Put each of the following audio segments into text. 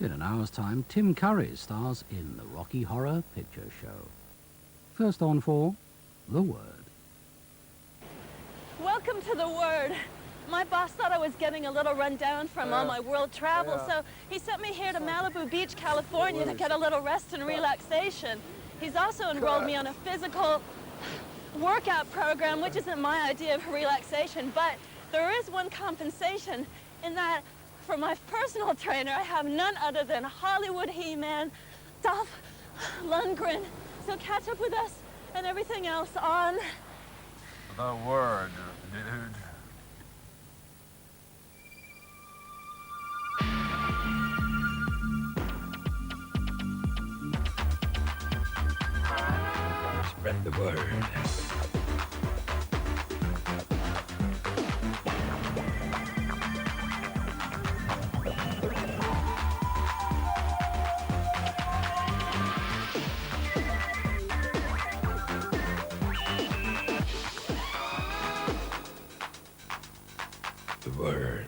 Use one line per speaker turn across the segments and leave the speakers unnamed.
In an hour's time, Tim Curry stars in the Rocky Horror Picture Show. First on for The Word.
Welcome to The Word. My boss thought I was getting a little run down from all my world travel, so he sent me here to Malibu Beach, California to get a little rest and relaxation. He's also enrolled me on a physical workout program, which isn't my idea of relaxation, but there is one compensation in that for my personal trainer, I have none other than Hollywood He-Man, Dolph Lundgren. So catch up with us and everything else on
The Word, dude.
Spread the word. The word.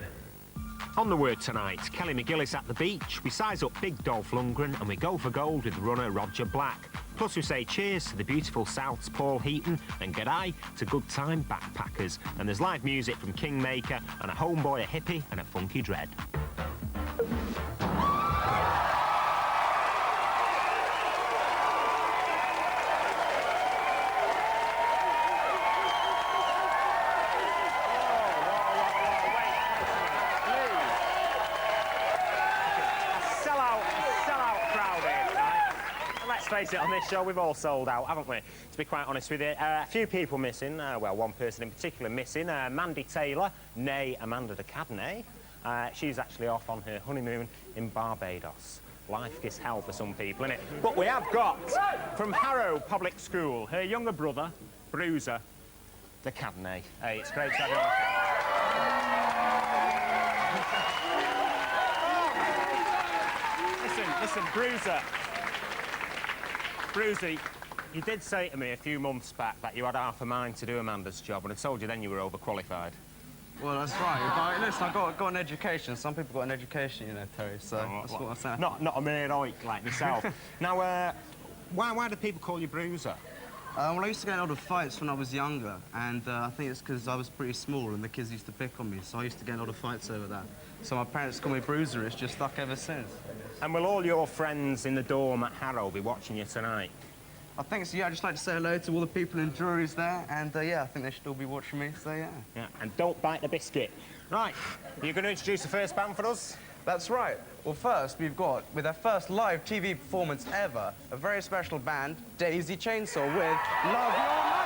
On The Word tonight, Kelly McGillis at the beach, we size up big Dolph Lundgren and we go for gold with runner Roger Black. Plus we say cheers to the beautiful South's Paul Heaton and g'day to good time backpackers. And there's live music from Kingmaker and a homeboy, a hippie and a funky dread. Face it, on this show we've all sold out, haven't we? To be quite honest with you, a few people missing. Well, one person in particular missing. Mandy Taylor, née Amanda de Cadenet. She's actually off on her honeymoon in Barbados. Life gives hell for some people, innit? But we have got from Harrow Public School her younger brother, Bruiser de Cadenet. Hey, it's great to have you on. Listen, Bruiser, you did say to me a few months back that you had half a mind to do Amanda's job, and I told you then you were overqualified.
Well, that's right. But listen, I got an education. Some people got an education, you know, Terry, so that's what I'm saying.
Not a mere oik like myself. Now, why do people call you Bruiser?
Well, I used to get in a lot of fights when I was younger, and I think it's because I was pretty small and the kids used to pick on me, so I used to get in a lot of fights over that. So my parents call me Bruiser. It's just stuck ever since.
And will all your friends in the dorm at Harrow be watching you tonight?
I think so, yeah. I'd just like to say hello to all the people in juries there, and yeah, I think they should all be watching me, so yeah.
Yeah, and don't bite the biscuit. Right, you're going to introduce the first band for us?
That's right. Well, first, we've got, with their first live TV performance ever, a very special band, Daisy Chainsaw, with Love Your Money!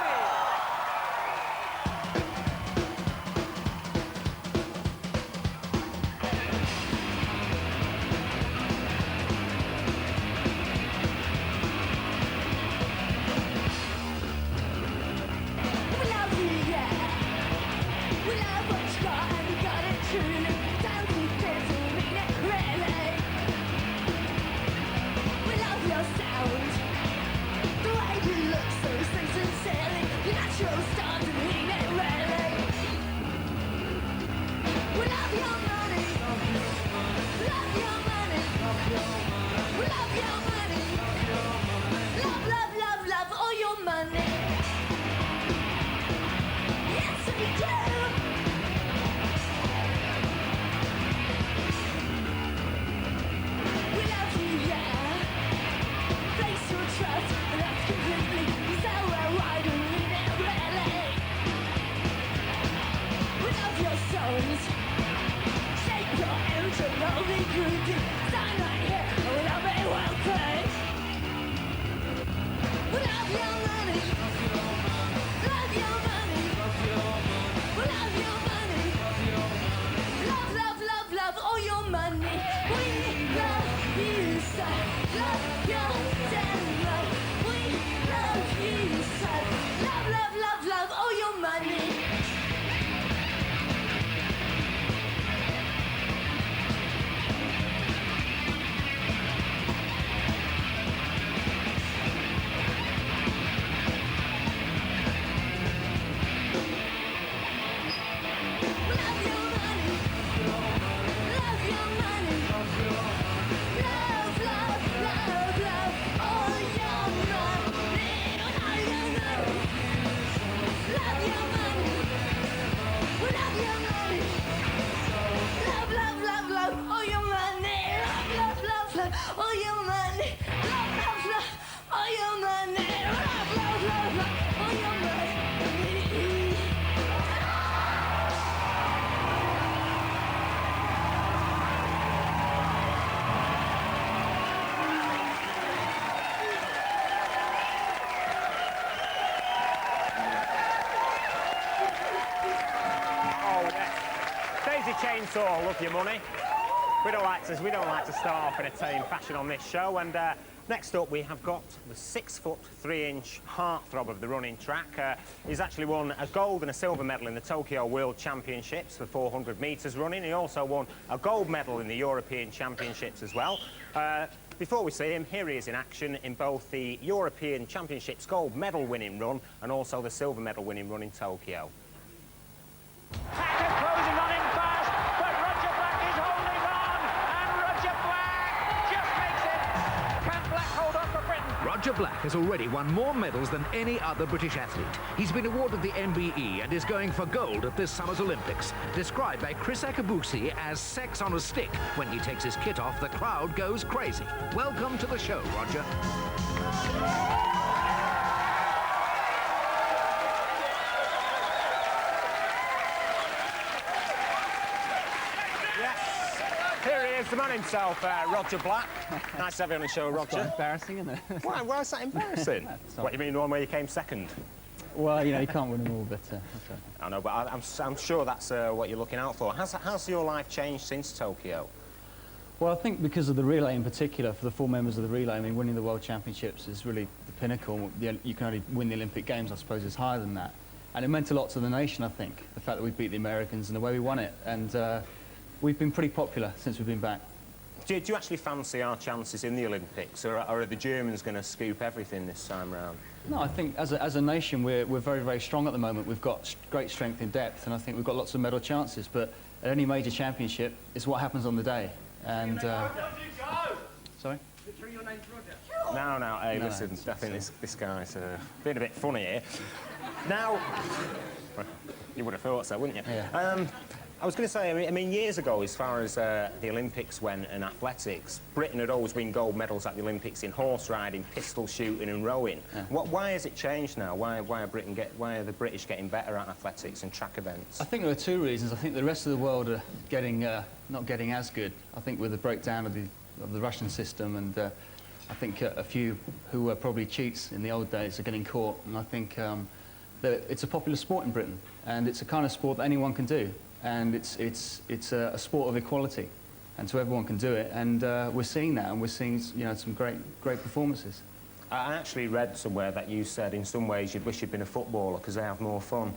course, all love your money. We don't like to start off in a tame fashion on this show. And next up, we have got the 6' 3" heartthrob of the running track. He's actually won a gold and a silver medal in the Tokyo World Championships for 400 metres running. He also won a gold medal in the European Championships as well. Before we see him, here he is in action in both the European Championships gold medal winning run and also the silver medal winning run in Tokyo.
Hacker closing on him fast, but Roger Black is holding on, and Roger Black just makes it. Can Black hold on for Britain?
Roger Black has already won more medals than any other British athlete. He's been awarded the MBE and is going for gold at this summer's Olympics. Described by Chris Akabusi as sex on a stick. When he takes his kit off, the crowd goes crazy. Welcome to the show, Roger.
Here he is, the man himself, Roger Black. Nice to have you on the show, Roger.
Quite embarrassing, isn't it?
Why is that embarrassing? What, you mean the one where you came second?
Well, you know, you can't win them all, but...
I know, but I'm sure that's what you're looking out for. How's your life changed since Tokyo?
Well, I think because of the relay in particular, for the 4 members of the relay, I mean, winning the World Championships is really the pinnacle. You can only win the Olympic Games, I suppose, is higher than that. And it meant a lot to the nation, I think, the fact that we beat the Americans and the way we won it. And we've been pretty popular since we've been back.
Do you actually fancy our chances in the Olympics, or are the Germans going to scoop everything this time round?
No, I think as a nation, we're very, very strong at the moment. We've got great strength in depth, and I think we've got lots of medal chances. But at any major championship, it's what happens on the day. And sorry?
No, hey,
No,
listen, I think this guy's being a bit funny here. Now, you would have thought so, wouldn't you?
Yeah.
I was going to say, I mean, years ago, as far as the Olympics went and athletics, Britain had always won gold medals at the Olympics in horse riding, pistol shooting and rowing.
Yeah.
Why has it changed now? Why are the British getting better at athletics and track events?
I think there are 2 reasons. I think the rest of the world are not getting as good. I think with the breakdown of the Russian system, and I think a few who were probably cheats in the old days are getting caught. And I think that it's a popular sport in Britain, and it's a kind of sport that anyone can do. And it's a sport of equality, and so everyone can do it. And we're seeing that, and we're seeing some great performances.
I actually read somewhere that you said in some ways you'd wish you'd been a footballer because they have more fun.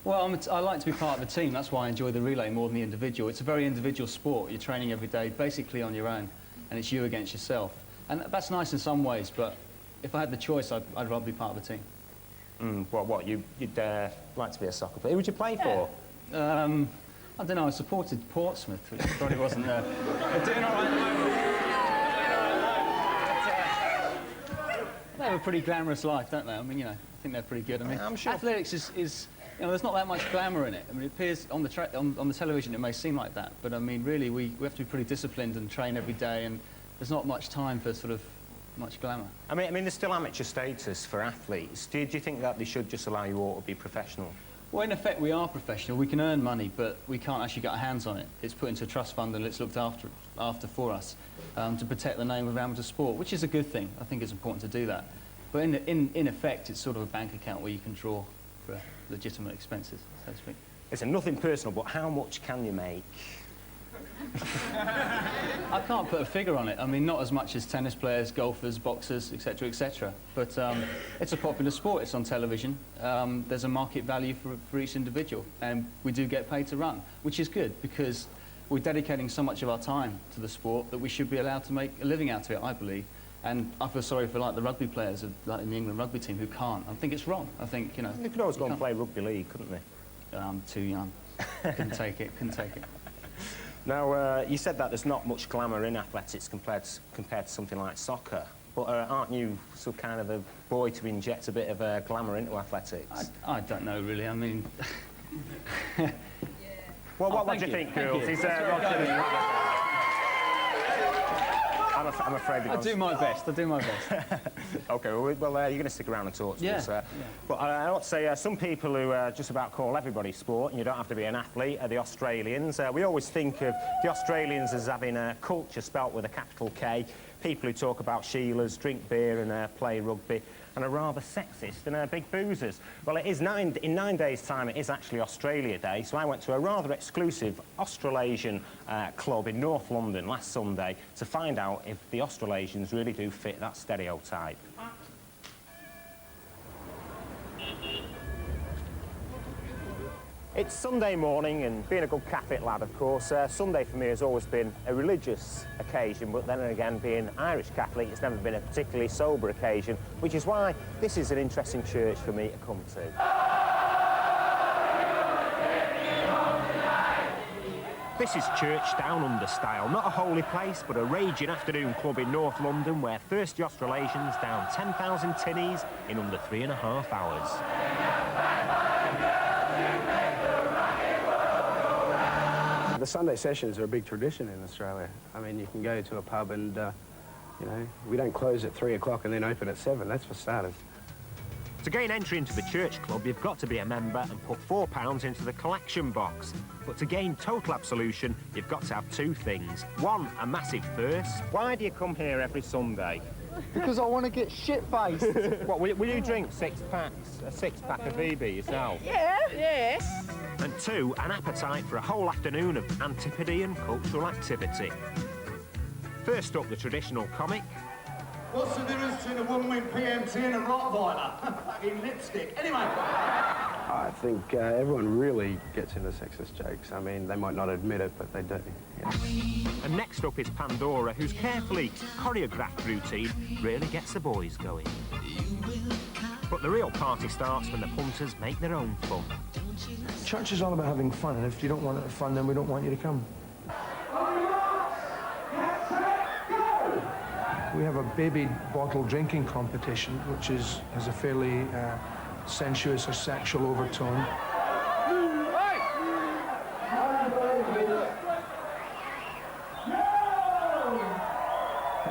Well, I like to be part of a team. That's why I enjoy the relay more than the individual. It's a very individual sport. You're training every day, basically on your own, and it's you against yourself. And that's nice in some ways, but if I had the choice, I'd rather be part of a team.
You'd like to be a soccer player? Who would you play for?
I don't know, I supported Portsmouth, which probably wasn't... They're doing all right. They have a pretty glamorous life, don't they? I mean, I think they're pretty good. I mean,
I'm sure.
Athletics is there's not that much glamour in it. I mean, it appears on the television it may seem like that, but I mean, really, we have to be pretty disciplined and train every day, and there's not much time for sort of much glamour.
I mean, there's still amateur status for athletes. Do you think that they should just allow you all to be professional?
Well, in effect, we are professional. We can earn money, but we can't actually get our hands on it. It's put into a trust fund and it's looked after for us to protect the name of amateur sport, which is a good thing. I think it's important to do that. But in effect, it's sort of a bank account where you can draw for legitimate expenses, so to speak.
It's nothing personal, but how much can you make?
I can't put a figure on it. I mean, not as much as tennis players, golfers, boxers, etc., etc. But it's a popular sport. It's on television. There's a market value for each individual, and we do get paid to run, which is good because we're dedicating so much of our time to the sport that we should be allowed to make a living out of it, I believe. And I feel sorry for the rugby players, like in the England rugby team, who can't. I think it's wrong. I think
They could always go and play rugby league, couldn't they?
I'm too young. Couldn't take it. Couldn't take it.
Now, you said that there's not much glamour in athletics compared to something like soccer, but aren't you sort of kind of the boy to inject a bit of glamour into athletics?
I don't know, really. I mean...
Well, what do you think, girls? Is I'm afraid
I do my best. I do my best.
OK, well, you're going to stick around and talk to us. But I ought to say, some people who just about call everybody sport, and you don't have to be an athlete, are the Australians. We always think of the Australians as having a culture spelt with a capital K, people who talk about Sheilas, drink beer and play rugby. and are rather sexist and big boozers. Well, it is in 9 days' time, it is actually Australia Day, so I went to a rather exclusive Australasian club in North London last Sunday to find out if the Australasians really do fit that stereotype. It's Sunday morning, and being a good Catholic lad, of course, Sunday for me has always been a religious occasion, but then again, being Irish Catholic, it's never been a particularly sober occasion, which is why this is an interesting church for me to come to. This is Church Down Under style, not a holy place, but a raging afternoon club in North London where thirsty Australasians down 10,000 tinnies in under 3.5 hours.
The Sunday sessions are a big tradition in Australia. I mean, you can go to a pub and, you know, we don't close at 3 o'clock and then open at 7, that's for starters.
To gain entry into the church club, you've got to be a member and put £4 into the collection box. But to gain total absolution, you've got to have 2 things. 1, a massive thirst. Why do you come here every Sunday?
Because I want to get shit-faced.
What, will you drink 6 packs? A 6-pack of VB yourself?
Yeah.
And 2, an appetite for a whole afternoon of Antipodean cultural activity. First up, the traditional comic.
What's the difference between a woman-wing PMT and a Rottweiler? Fucking lipstick. Anyway.
I think everyone really gets into sexist jokes. I mean, they might not admit it, but they do. Yeah.
And next up is Pandora, whose carefully choreographed routine really gets the boys going. But the real party starts when the punters make their own fun.
Church is all about having fun, and if you don't want fun, then we don't want you to come. We have a baby bottle drinking competition, which has a fairly sensuous or sexual overtone.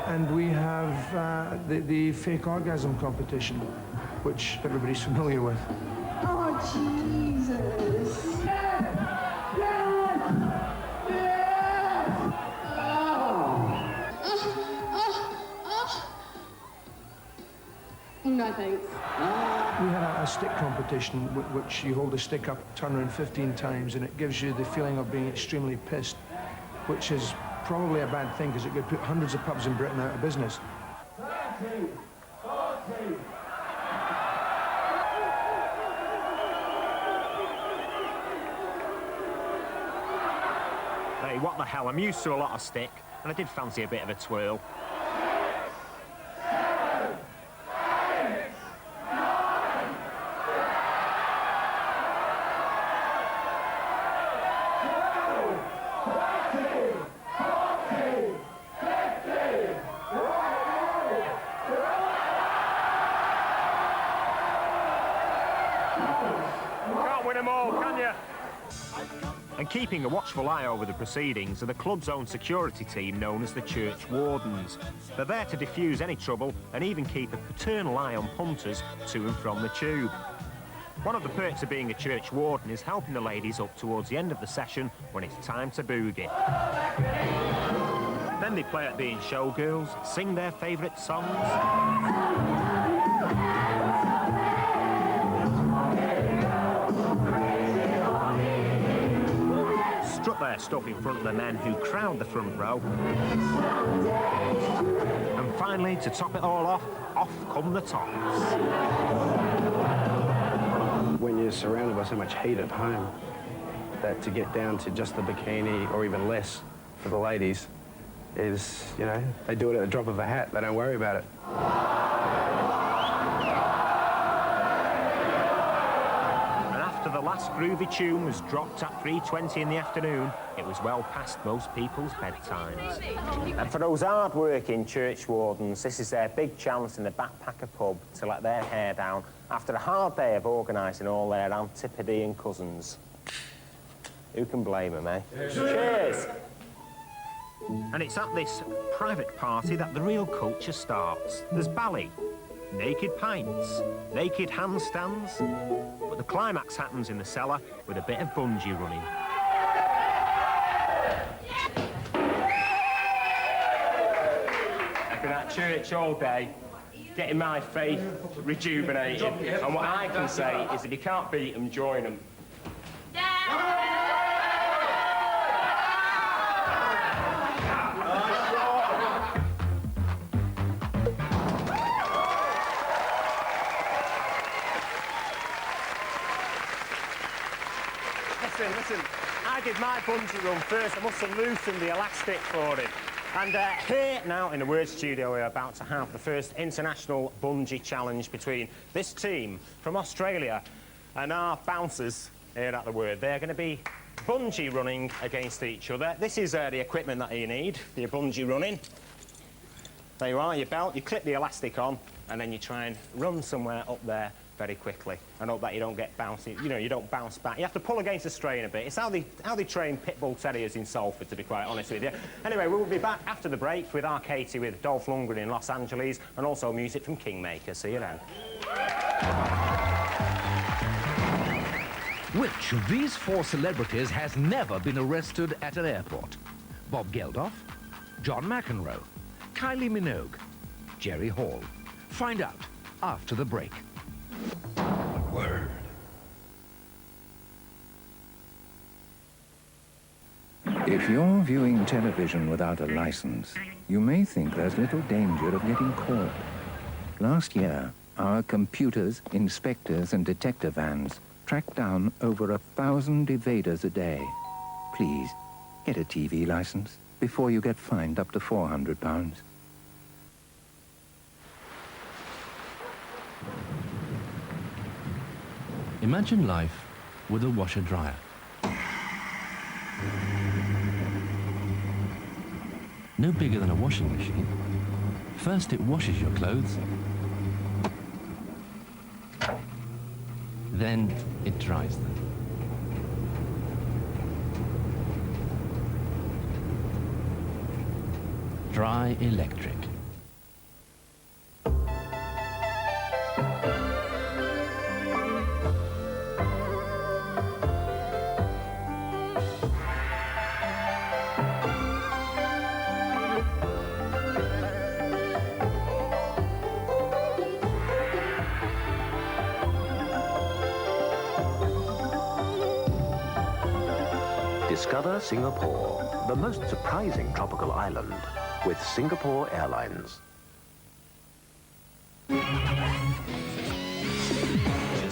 And we have the fake orgasm competition, which everybody's familiar with.
Oh, Jesus. No, thanks.
We had a stick competition, which you hold a stick up, turn around 15 times, and it gives you the feeling of being extremely pissed, which is probably a bad thing, because it could put hundreds of pubs in Britain out of business.
30, 40.
Hey, what the hell, I'm used to a lot of stick, and I did fancy a bit of a twirl. And keeping a watchful eye over the proceedings are the club's own security team known as the Church Wardens. They're there to defuse any trouble and even keep a paternal eye on punters to and from the tube. One of the perks of being a church warden is helping the ladies up towards the end of the session when it's time to boogie. Then they play at being showgirls, sing their favourite songs, strut their stuff in front of the men who crowd the front row. And finally, to top it all off come the tops.
When you're surrounded by so much heat at home, that to get down to just the bikini or even less for the ladies is, you know, they do it at the drop of a hat. They don't worry about it.
The last groovy tune was dropped at 3:20 in the afternoon. It was well past most people's bedtimes. And for those hard-working church wardens, this is their big chance in the Backpacker pub to let their hair down after a hard day of organising all their Antipodean cousins. Who can blame them, eh? Cheers! And it's at this private party that the real culture starts. There's bally, naked pints, naked handstands, but the climax happens in the cellar with a bit of bungee running. I've been at church all day. getting my faith rejuvenated. And what I can say is if you can't beat them, join them. Listen, I did my bungee run first. I must have loosened the elastic for it. And here now in the Word Studio, we're about to have the first international bungee challenge between this team from Australia and our bouncers here at the Word. They're going to be bungee running against each other. This is the equipment that you need for your bungee running. There you are, your belt. You clip the elastic on, and then you try and run somewhere up there very quickly, and hope that you don't get bouncing. You know, you don't bounce back. You have to pull against the strain a bit. It's how they train pit bull terriers in Salford, to be quite honest with you. Anyway, we will be back after the break with our Katie with Dolph Lundgren in Los Angeles, and also music from Kingmaker. See you then.
Which of these four celebrities has never been arrested at an airport? Bob Geldof, John McEnroe, Kylie Minogue, Jerry Hall. Find out after the break.
Word.
If you're viewing television without a license, you may think there's little danger of getting caught. Last year, our computers, inspectors, and detective vans tracked down over 1,000 evaders a day. Please, get a TV license before you get fined up to £400.
Imagine life with a washer-dryer. No bigger than a washing machine. First it washes your clothes, then it dries them. DryElectric.
Discover Singapore, the most surprising tropical island, with Singapore Airlines.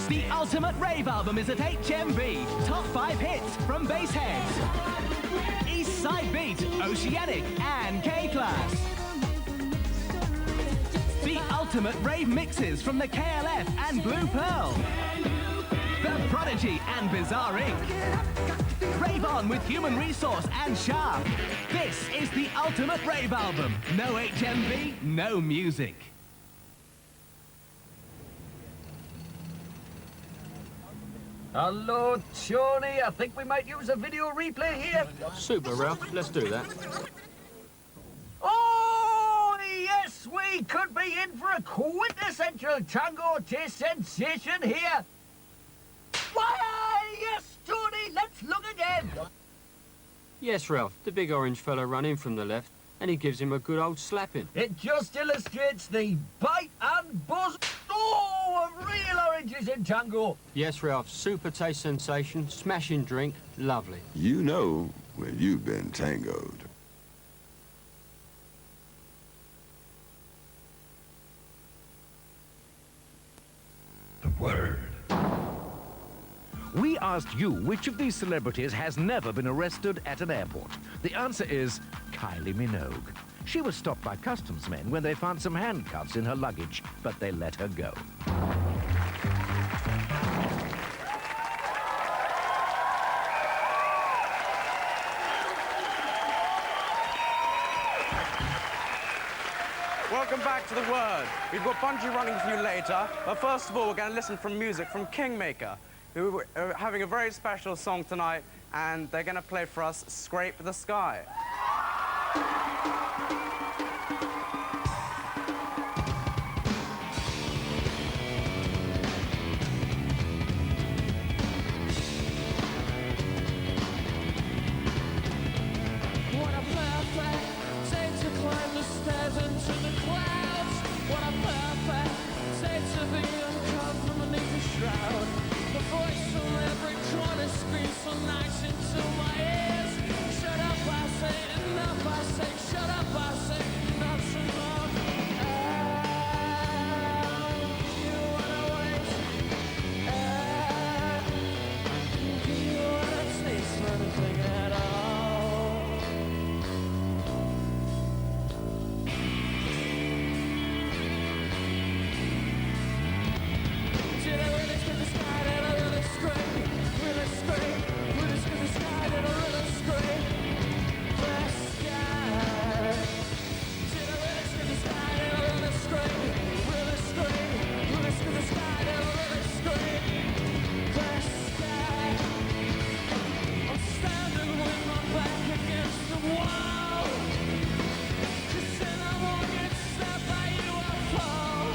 The ultimate rave album is at HMV. Top 5 hits from Bassheads, East Side Beat, Oceanic, and K-Class. The ultimate rave mixes from the KLF and Blue Pearl. The Prodigy and Bizarre Inc. Rave on with Human Resource and Sharp. This is the ultimate rave album. No HMV, no music.
Hello, Tony. I think we might use a video replay here.
Super, Ralph. Let's do that.
Oh, yes, we could be in for a quintessential tango taste sensation here. Why, yes, Tony, let's look again.
Yes, Ralph. The big orange fella run in from the left, and he gives him a good old slapping.
It just illustrates the bite and buzz, of real oranges in tango.
Yes, Ralph. Super taste sensation, smashing drink, lovely.
You know when you've been tangoed.
The word.
We asked you which of these celebrities has never been arrested at an airport. The answer is Kylie Minogue. She was stopped by customs men when they found some handcuffs in her luggage, but they let her go.
Welcome back to The Word. We've got bungee running for you later, but first of all, we're going to listen from music from Kingmaker, who are having a very special song tonight, and they're going to play for us Scrape the Sky.
What a perfect day to climb the stairs into the clouds. What a perfect
so nice into my ears. Shut up, I say, enough, I say, shut up, I say, enough's enough. You wanna wait? You wanna taste anything at all? Did I really skip the sky? Did I really scrape? Really scrape? Really skip the sky? Did I really scrape the sky? Did I really skip the sky? Did I really scrape? Really scrape? Really skip the sky? Did I really scrape the sky? I'm standing with my back against the wall. 'Cause then I won't get stabbed by you, I'll fall.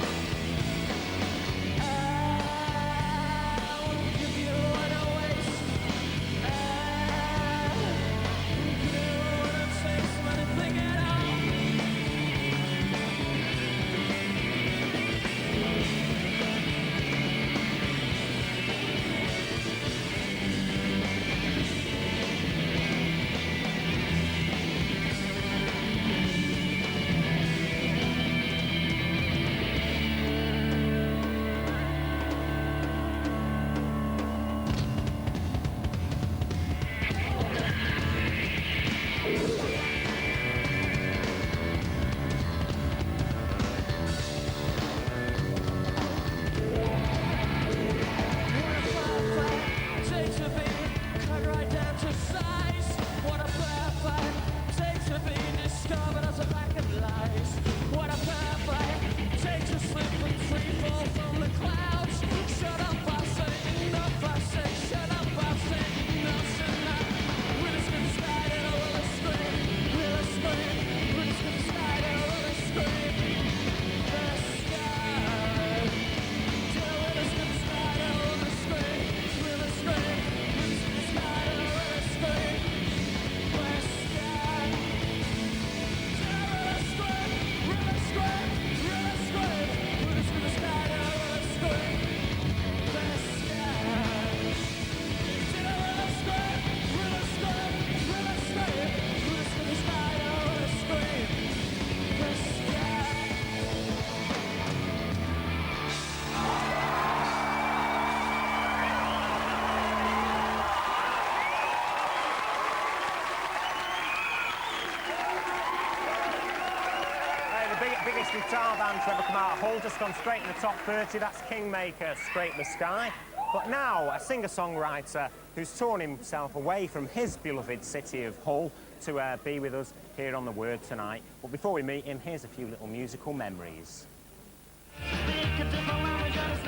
Biggest guitar band to ever come out of Hull, just gone straight in the top 30. That's Kingmaker, Scrape the Sky. But now, a singer-songwriter who's torn himself away from his beloved city of Hull to be with us here on The Word tonight. But before we meet him, here's a few little musical memories.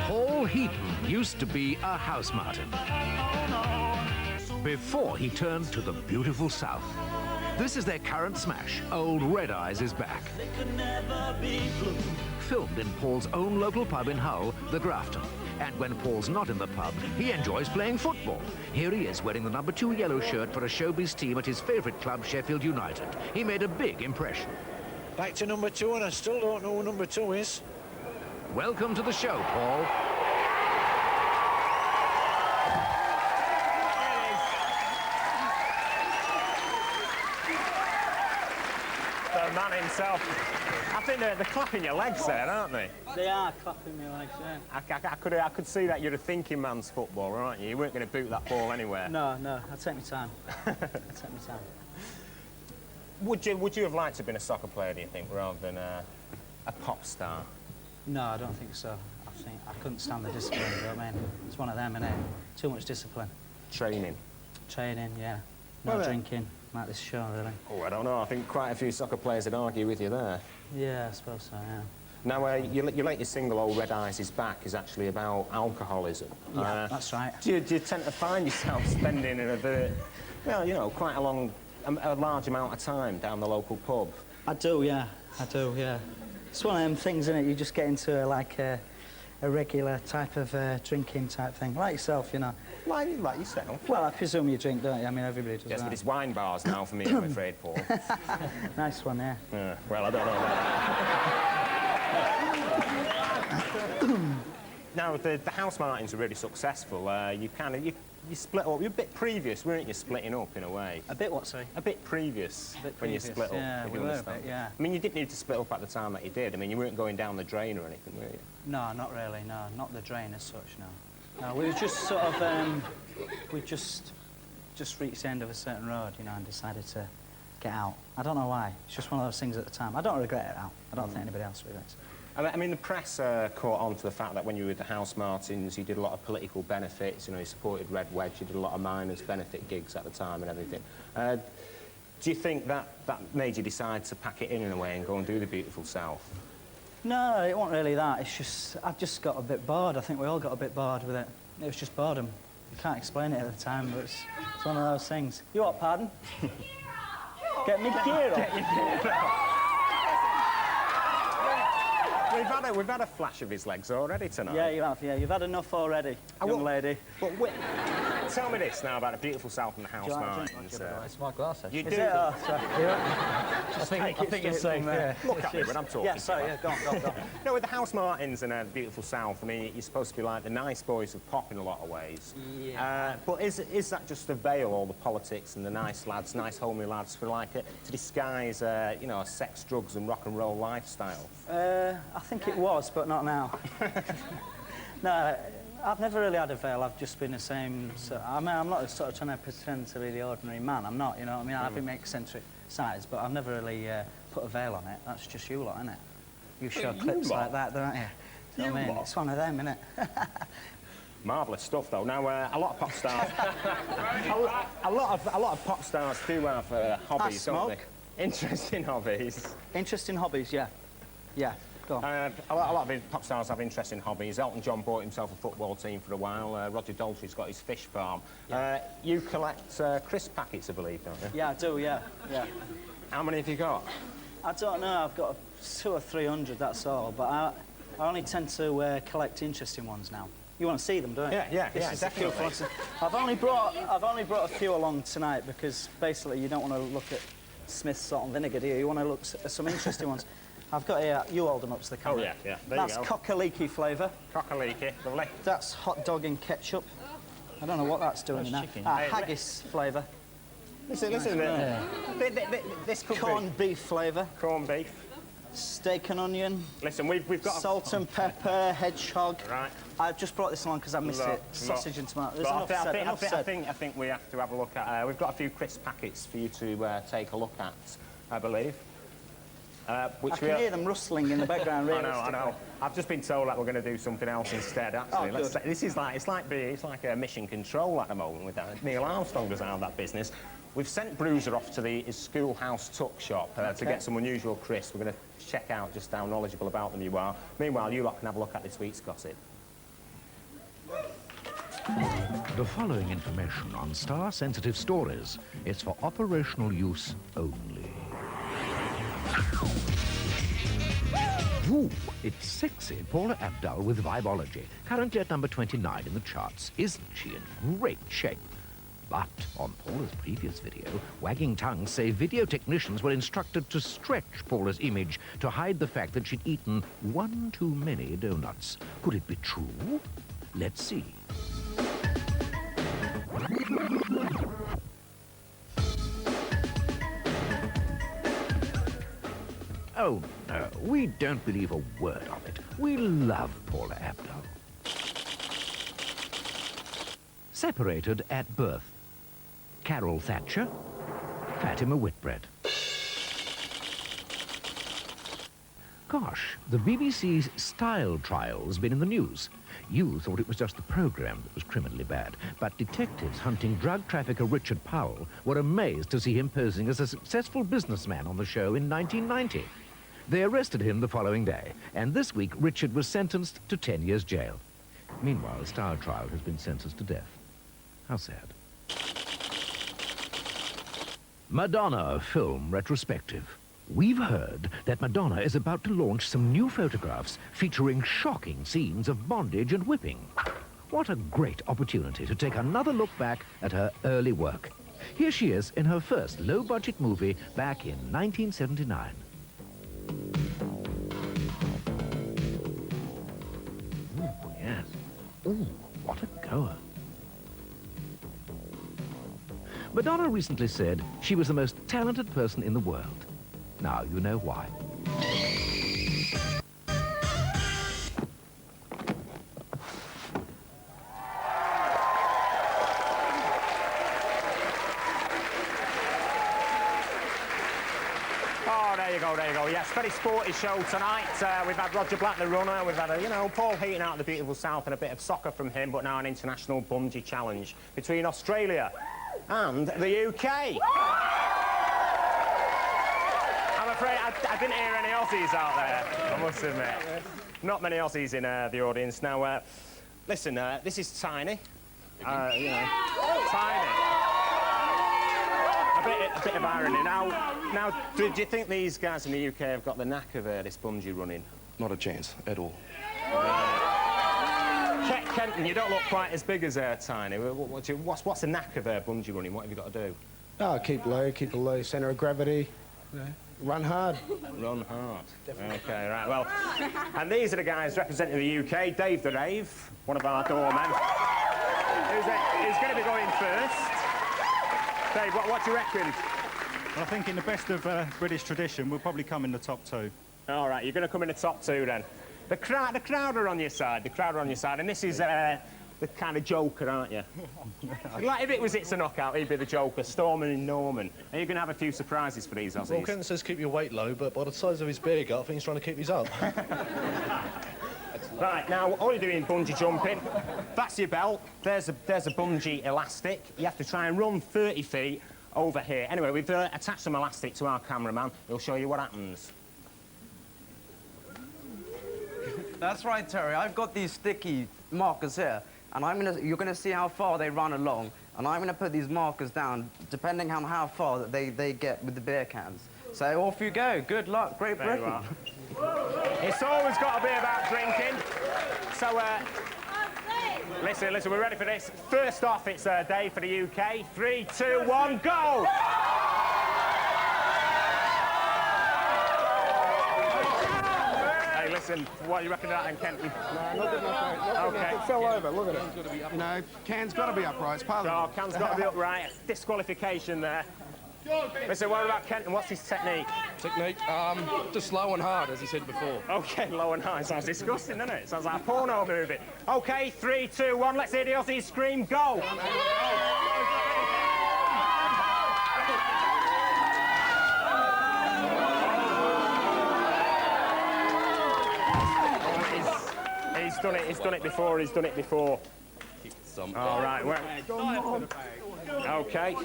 Paul Heaton used to be a house martin before he turned to the beautiful South. This is their current smash, Old Red Eyes is Back. Filmed in Paul's own local pub in Hull, the Grafton. And when Paul's not in the pub, he enjoys playing football. Here he is wearing the #2 yellow shirt for a showbiz team at his favourite club, Sheffield United. He made a big impression.
Back to #2, and I still don't know who #2 is.
Welcome to the show, Paul.
The man himself. I think they're clapping your legs there, aren't they?
They are clapping my legs, yeah.
I could see that you're a thinking man's footballer, aren't you? You weren't going to boot that ball anywhere.
No, I'll take my time. I'll take my time.
Would you have liked to have been a soccer player, do you think, rather than a pop star?
No, I don't think so. I think I couldn't stand the discipline, you know what I mean? It's one of them, innit? Too much discipline.
Training?
Training, yeah. No drinking, like this show, really.
Oh, I don't know. I think quite a few soccer players would argue with you there.
Yeah, I suppose so, yeah.
Now, your latest single, Old Red Eyes is Back, is actually about alcoholism.
Yeah, that's right.
Do you tend to find yourself spending well, you know, quite a large amount of time down the local pub?
I do, yeah. It's one of them things, isn't it? You just get into a regular type of drinking type thing, like yourself, you know.
Like yourself?
Well, I presume you drink, don't you? I mean, everybody does.
Yes,
that.
but it's wine bars now for me, I'm afraid, Paul.
Nice one, yeah.
Well, I don't know. Now, the House Martins are really successful. You you split up. You're a bit previous, weren't you, splitting up in a way?
A bit what, sorry?
A bit previous
A bit
when
previous,
you split
yeah,
up, if
we
you
were a
understand.
bit, yeah.
I mean, you didn't need to split up at the time that you did. I mean, you weren't going down the drain or anything, were you?
No, not really, no. Not the drain as such, no. No, we were just sort of, we just reached the end of a certain road, you know, and decided to get out. I don't know why. It's just one of those things at the time. I don't regret it now. I don't think anybody else regrets it.
I mean, the press caught on to the fact that when you were with the House Martins, you did a lot of political benefits, you know, you supported Red Wedge, you did a lot of miners' benefit gigs at the time and everything. Do you think that made you decide to pack it in a way and go and do the beautiful South?
No, it wasn't really that. It's just, I just got a bit bored. I think we all got a bit bored with it. It was just boredom. You can't explain it at the time, but it's one of those things. You what, pardon? Get me gear off.
Get your gear off. We've had a flash of his legs already tonight.
Yeah, you have. Yeah, you've had enough already, young lady.
But wait, tell me this now about the beautiful South and the House Martins.
It's my glass, actually.
You
Is
do.
it? Oh, sorry.
I think it's safe, yeah.
Look at me when I'm talking.
Yeah, sorry, yeah, go on.
No, with the House Martins and the beautiful South, I mean, you're supposed to be like the nice boys of pop in a lot of ways.
Yeah.
But is that just a veil, all the politics and the nice lads, nice homely lads, for like to disguise, you know, a sex, drugs and rock and roll lifestyle?
I think it was, but not now. No, I've never really had a veil. I've just been the same. I mean, I'm not sort of trying to pretend to be the ordinary man. I'm not, you know what I mean? I have eccentric sides, but I've never really put a veil on it. That's just you lot, isn't it? You show clips like that, don't you? You know what I mean? It's one of them, isn't it?
Marvellous stuff, though. Now, a lot of pop stars, a lot of pop stars do have hobbies, don't they? Interesting hobbies.
Interesting hobbies, yeah. Yeah. Go on.
A lot of pop stars have interesting hobbies. Elton John bought himself a football team for a while. Roger Daltrey's got his fish farm. Yeah. You collect crisp packets, I believe, don't you?
Yeah, I do, yeah.
How many have you got?
I don't know. I've got 200 or 300, that's all. But I only tend to collect interesting ones now. You want to see them, don't you?
Yeah, definitely.
I've only brought a few along tonight because basically you don't want to look at Smith's salt and vinegar, do you? You want to look at some interesting ones. I've got here, you hold them up to the camera.
Oh, yeah, there
That's
you go.
cock-a-leaky flavour.
Cock-a-leaky, lovely.
That's hot dog and ketchup. I don't know what that's doing now. Haggis flavour.
Listen, this could
corned beef flavour.
Corned beef.
Steak and onion.
Listen, we've got
salt and pepper, hedgehog.
Right.
I've just brought this along because I missed it. Sausage and tomato. There's enough said.
I think we have to have a look at. We've got a few crisp packets for you to take a look at, I believe.
I can hear them rustling in the background.
I know. I've just been told that we're going to do something else instead. Actually, this is like it's like a mission control at the moment with that. Neil Armstrong doesn't have that business. We've sent Bruiser off to his schoolhouse tuck shop to get some unusual crisps. We're going to check out just how knowledgeable about them you are. Meanwhile, you lot can have a look at this week's gossip.
The following information on star-sensitive stories is for operational use only. Ooh, it's sexy Paula Abdul with Vibology, currently at number 29 in the charts. Isn't she in great shape? But on Paula's previous video, wagging tongues say video technicians were instructed to stretch Paula's image to hide the fact that she'd eaten one too many donuts. Could it be true? Let's see. Oh, no, we don't believe a word of it. We love Paula Abdul. Separated at birth. Carol Thatcher, Fatima Whitbread. Gosh, the BBC's Style Trial's been in the news. You thought it was just the programme that was criminally bad, but detectives hunting drug trafficker Richard Powell were amazed to see him posing as a successful businessman on the show in 1990. They arrested him the following day, and this week Richard was sentenced to 10 years jail. Meanwhile, the Style Trial has been sentenced to death. How sad. Madonna film retrospective. We've heard that Madonna is about to launch some new photographs featuring shocking scenes of bondage and whipping. What a great opportunity to take another look back at her early work. Here she is in her first low-budget movie back in 1979. Ooh, yes. Ooh, what a goer. Madonna recently said she was the most talented person in the world. Now you know why.
Oh, there you go, there you go. Yes, very sporty show tonight. We've had Roger Black, the runner. We've had, you know, Paul Heaton out of the beautiful south and a bit of soccer from him, but now an international bungee challenge between Australia and the UK. I'm afraid I didn't hear any Aussies out there, I must admit. Not many Aussies in the audience. Now, listen, this is Tiny. You know, Tiny. A bit of irony. Now, do you think these guys in the UK have got the knack of this bungee running?
Not a chance at all.
Kenton, you don't look quite as big as Tiny. What's the knack of bungee running? What have you got to do?
Oh, keep a low centre of gravity. Run hard.
Run hard. Definitely. Okay, right, well, and these are the guys representing the UK. Dave the Rave, one of our doormen. Who's going to be going first? Dave, what do you reckon?
Well, I think in the best of British tradition, we'll probably come in the top two.
All right, you're going to come in the top two then. The crowd are on your side. The crowd are on your side, and this is the kind of joker, aren't you? Like if it was It's a Knockout, he'd be the joker. Storman and Norman. Are you going to have a few surprises for these Aussies?
Well, Kenton says keep your weight low, but by the size of his beer gut, I think he's trying to keep his up.
Right, now, all you're doing bungee jumping. That's your belt. There's a bungee elastic. You have to try and run 30 feet over here. Anyway, we've attached some elastic to our cameraman. He'll show you what happens.
That's right, Terry. I've got these sticky markers here, and you're gonna see how far they run along, and I'm gonna put these markers down depending on how far that they get with the beer cans. So off you go. Good luck, Great Britain.
It's always got to be about drinking. So, listen, we're ready for this. First off, it's Dave for the UK. 3, 2, 1, go! Hey, listen, what do you reckon of that, then, Kenton?
No, not good enough, mate. Okay. It fell over, look at it. You know, can's got to be upright, it's part of it.
Can's got to be upright. Disqualification there. Listen, what about Kenton? What's his technique?
Technique? Just low and hard, as he said before.
OK, low and hard. Sounds disgusting, doesn't it? Sounds like a porno movie. OK, 3, 2, 1, let's hear the Aussies scream, go! He's done it before. All right, OK.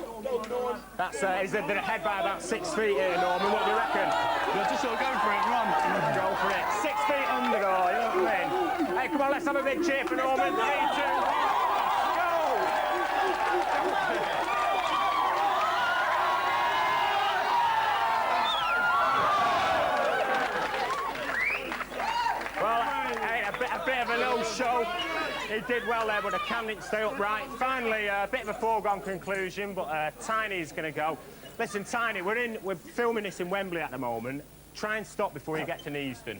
That's, he's at the head by about 6 feet here, Norman. What do you reckon?
You're just sort of going for it, run.
Go for it. 6 feet under, though, you know what I mean? Hey, come on, let's have a big cheer for Norman. 3, 2, 1, go! Well, hey, a bit of a low show. He did well there, but the can didn't stay upright. Finally, a bit of a foregone conclusion, but Tiny's going to go. Listen, Tiny, we're filming this in Wembley at the moment. Try and stop before you get to Neasden.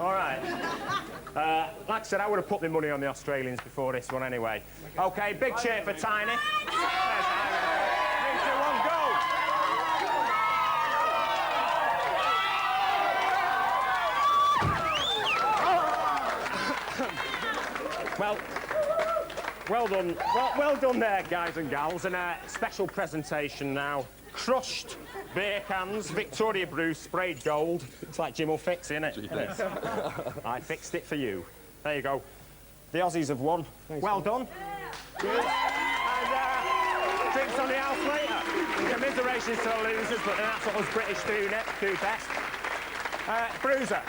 All right. Like I said, I would have put my money on the Australians before this one anyway. OK, big cheer for Tiny. 3, 2, 1, go! Well done. Well done there, guys and gals. And a special presentation now. Crushed beer cans, Victoria Brew, sprayed gold. It's like Jim will fix, isn't it? Yes. I fixed it for you. There you go. The Aussies have won. Thanks, well done. Good. And drinks on the house later. Commiserations to the losers, but that's what us British do best. Bruiser.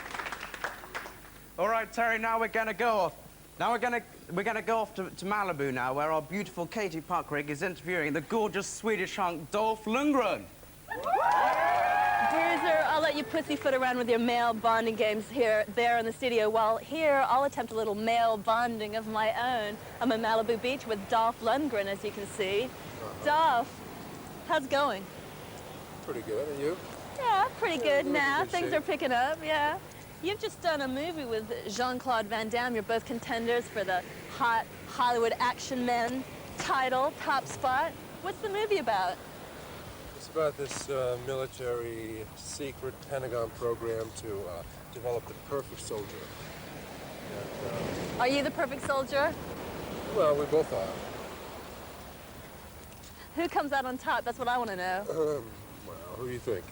All right, Terry, now we're going to go off. Now we're gonna go off to Malibu now, where our beautiful Katie Puckrick is interviewing the gorgeous Swedish hunk Dolph Lundgren.
Bruiser, I'll let you pussyfoot around with your male bonding games there in the studio. While here, I'll attempt a little male bonding of my own. I'm at Malibu Beach with Dolph Lundgren, as you can see. Dolph, how's it going?
Pretty good, and you?
Yeah, pretty good now. Things are picking up, yeah. You've just done a movie with Jean-Claude Van Damme. You're both contenders for the hot Hollywood action men title, top spot. What's the movie about?
It's about this military secret Pentagon program to develop the perfect soldier. And,
Are you the perfect soldier?
well, we both are.
Who comes out on top? That's what I want to know.
Well, who do you think?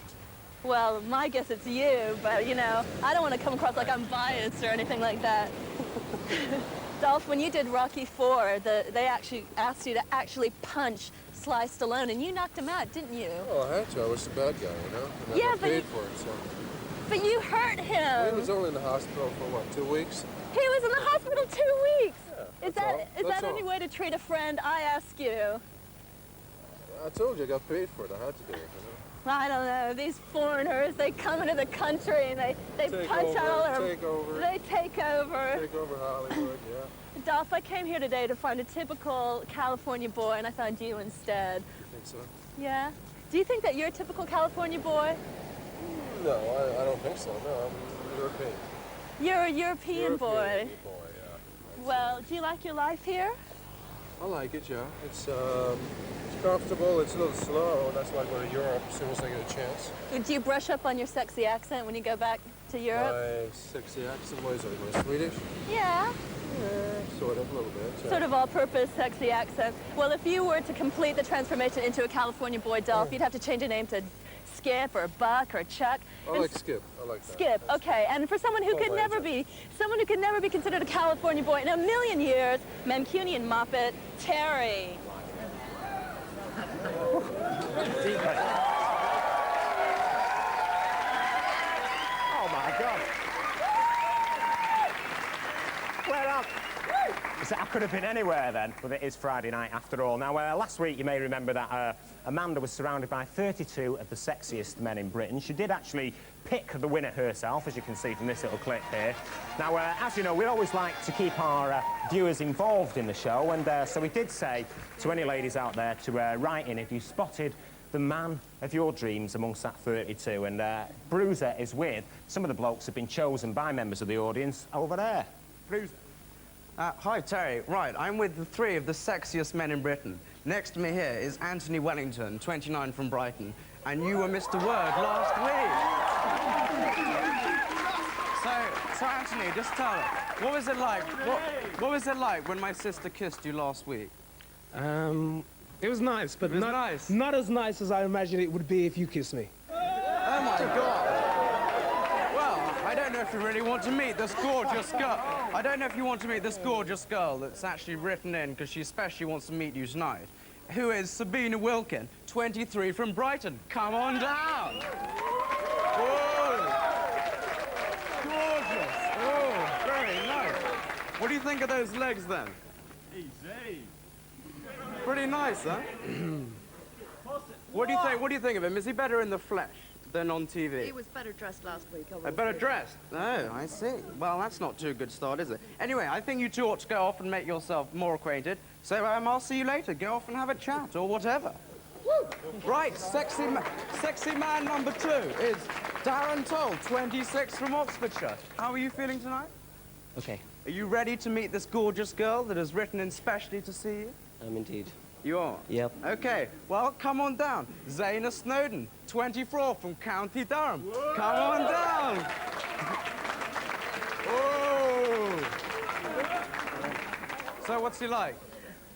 Well, my guess it's you, but you know, I don't want to come across like I'm biased or anything like that. Dolph, when you did Rocky IV, they actually asked you to actually punch Sly Stallone, and you knocked him out, didn't you?
Oh, I had to. I was the bad guy, you know? And I
Yeah,
got
but
paid for it, so.
But you hurt him.
He was only in the hospital for, what, 2 weeks?
He was in the hospital 2 weeks.
Yeah,
Is that any way to treat a friend? I ask you.
I told you I got paid for it. I had to do it, you know?
I don't know. These foreigners, they come into the country and they
Take
punch
over,
out all their...
take over.
They take over.
Take over Hollywood, yeah.
Dolph, I came here today to find a typical California boy, and I found you instead.
You think so?
Yeah? Do you think that you're a typical California boy?
No, I don't think so. No, I'm European.
You're a European boy.
Yeah.
Well, do you like your life here?
I like it, yeah. It's comfortable. It's a little slow. That's why I go to Europe as soon as I get a chance.
Do you brush up on your sexy accent when you go back to Europe?
My sexy accent, what is it, my Swedish?
Yeah.
Yeah, sort of, a little bit. Yeah.
Sort of all-purpose sexy accent. Well, if you were to complete the transformation into a California boy, Dolph, you'd have to change your name to Skip or Buck or Chuck.
I like Skip. I like that.
Skip, okay. And for someone who could never be considered a California boy in a million years, Mancunian Muppet, Terry.
Oh my God. Well, I could have been anywhere then, but it is Friday night after all. Now, last week you may remember that Amanda was surrounded by 32 of the sexiest men in Britain. She did actually pick the winner herself, as you can see from this little clip here. Now, as you know, we always like to keep our viewers involved in the show, and so we did say to any ladies out there to write in if you spotted the man of your dreams amongst that 32. And Bruiser is with some of the blokes who have been chosen by members of the audience over there. Bruiser.
Hi, Terry. Right, I'm with the 3 of the sexiest men in Britain. Next to me here is Anthony Wellington, 29 from Brighton, and you were Mr. Word last week. So Anthony, just tell us, what was it like? What was it like when my sister kissed you last week?
It was nice, but
nice.
Not as nice as I imagined it would be if you kissed me.
Oh my God. Well, I don't know if you really want to meet this gorgeous girl. I don't know if you want to meet this gorgeous girl that's actually written in because she especially wants to meet you tonight, who is Sabina Wilkin, 23 from Brighton. Come on down. Oh, gorgeous. Oh, very nice. What do you think of those legs then?
Easy.
Pretty nice, huh? What do you think of him? Is he better in the flesh than on TV?
He was better dressed last week.
Better dressed? Oh, I see. Well, that's not too good start, is it? Anyway, I think you two ought to go off and make yourself more acquainted. So I'll see you later. Go off and have a chat or whatever. Right, sexy man number 2 is Darren Toll, 26 from Oxfordshire. How are you feeling tonight?
Okay.
Are you ready to meet this gorgeous girl that has written in specially to see you?
Indeed.
You are?
Yep.
Okay, well, come on down. Zaina Snowden, 24 from County Durham. Whoa! Come on down. Oh. So what's he like?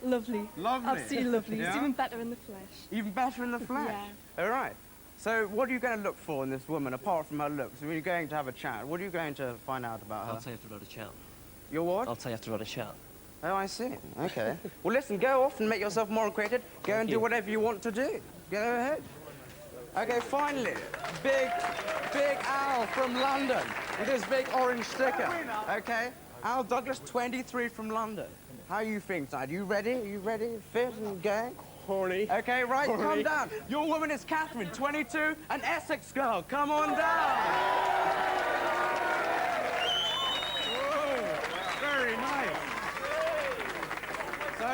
Lovely.
Lovely?
Absolutely lovely.
Yeah?
He's even better in the flesh.
Even better in the flesh?
Yeah.
All right. So what are you going to look for in this woman, apart from her looks? When you're going to have a chat, what are you going to find out about her?
I'll tell you after we've had a chat.
Your what?
I'll tell you after we've had a chat.
Oh, I see. Okay. Well, listen, go off and make yourself more acquainted. Go and do whatever you want to do. Go ahead. Okay, finally, big Al from London with his big orange sticker. Okay, Al Douglas, 23 from London. How are you feeling tonight? Are you ready? Are you ready? Fit and going?
Horny.
Okay, right,
Horny.
come down. Your woman is Catherine, 22, an Essex girl. Come on down. Whoa, very nice. So,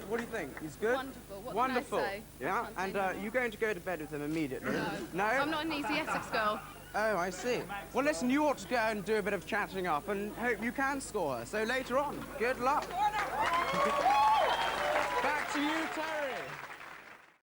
what do you think? He's good?
Wonderful. What
Wonderful.
can I say?
Yeah, and you're going to go to bed with him immediately? No.
I'm not an easy Essex girl.
Oh, I see. Well, listen, you ought to go and do a bit of chatting up and hope you can score her. So later on, good luck. Back to you, Terry.